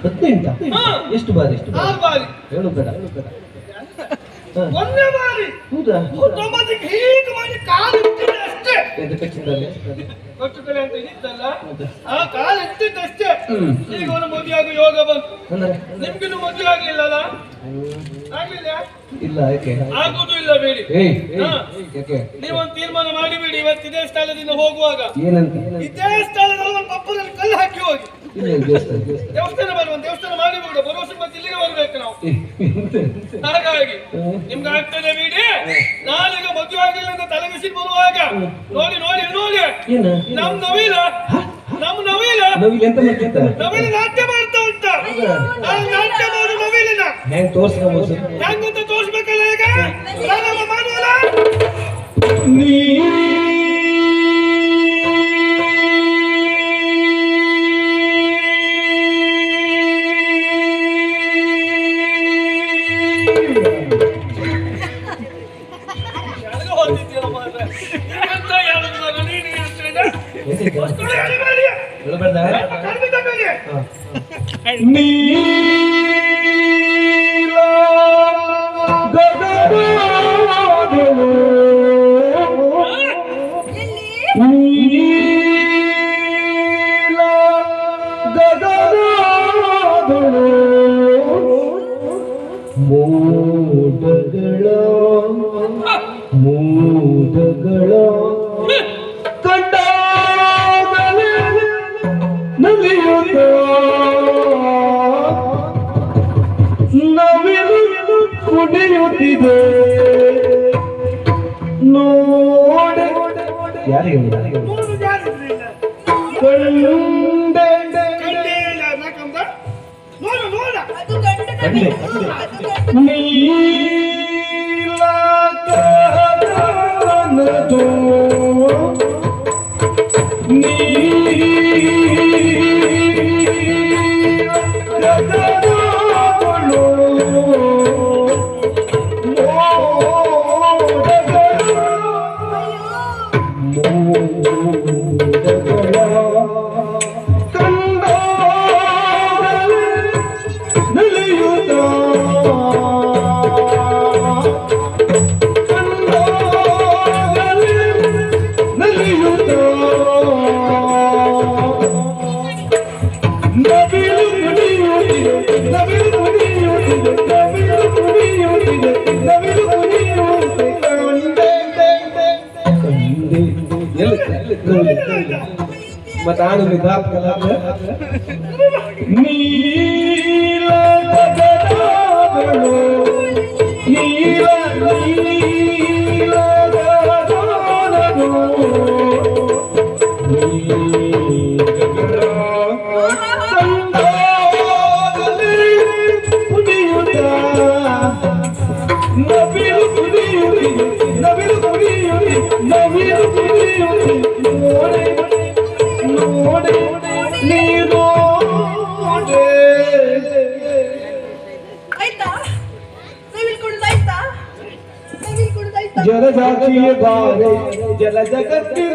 18 ಎಷ್ಟು ಬಾರಿ 6 ಬಾರಿ ಹೇಳು ಬೇಡ ಒಂದೇ ಬಾರಿ ಹೌದಾ ನಮ್ಮದಕ್ಕೆ ಹೀಗೆ ಮಾಡಿ ಕಾಲು ಇಟ್ಟಿದೆ ಅಷ್ಟೇ ಎಂತ ಕಚ್ಚಿದಲ್ಲಿ ಕೊಟ್ಟು ಕಡೆ ಅಂತ ಇತ್ತಲ್ಲ ಆ ಕಾಲು ಇಟ್ಟಿದ್ದಷ್ಟೇ ಈಗ ಒಂದು ಮದುವೆಯಾಗ ಯೋಗ ಬಂತು ನಿಮ್ಗಿನ್ನು ಮದುವೆ ಆಗ್ಲಿಲ್ಲಲ್ಲ ಆಗ್ಲಿಲ್ಲ ಇಲ್ಲ ಯಾಕೆ ಆಗುದು ಇಲ್ಲ ಬೇಡಿ ನೀವೊಂದು ತೀರ್ಮಾನ ಮಾಡಿಬಿಡಿ ಇವತ್ತು ಇದೇ ಸ್ಥಳದಿಂದ ಹೋಗುವಾಗ ಏನಂತ ಇದೇ ಸ್ಥಳದಲ್ಲಿ ಒಂದು ಕಪ್ಪದಲ್ಲಿ ಕಲ್ಲು ಹಾಕಿ ಹೋಗಿ ದೇವಸ್ಥಾನ ಬರುವ ದೇವಸ್ಥಾನ ಮಾಡಿಬಿಡ ಬರುವ ಮತ್ತೆ ಇಲ್ಲಿಗೆ ಬರ್ಬೇಕು ನಾವು ಹಾಗಾಗಿ ನಿಮ್ಗೆ ಆಗ್ತದೆ ಬಿಡಿ ನಾನೀಗ ಮದುವೆ ಆಗಿಲ್ಲ ಅಂತ ತಲೆ ಬಿಸಿ ಬರುವಾಗ ನೋಡಿ ನೋಡಿ ನೋಡಿ ನಮ್ ನವೀನ ನವೀನ ನಾಟ್ಯ ಮಾಡ್ತಾ ಉಂಟ ನಾಟ್ಯ ಮಾಡು ನವೀನ ಹೆಂಗ್ ತೋರ್ಸ್ಕೊಂಬೋದು ಹೆಂಗಂತ ತೋರ್ಸ್ಬೇಕಲ್ಲ ಈಗ ಪ್ರಾರಂಭ ಮಾಡುವಲ್ಲ ಮೋದಗಳ ಕಂಡಾಗಲೇ ನಲಿಯುತ್ತ ನವಿಲು ಕುಣಿಯುತ್ತಿದೆ ನೋಡ ಯಾರಿಗೆ बताओ विभाग कला नीला गगनो नीला नीला गगनो जलजाचिए बारे जल जगत की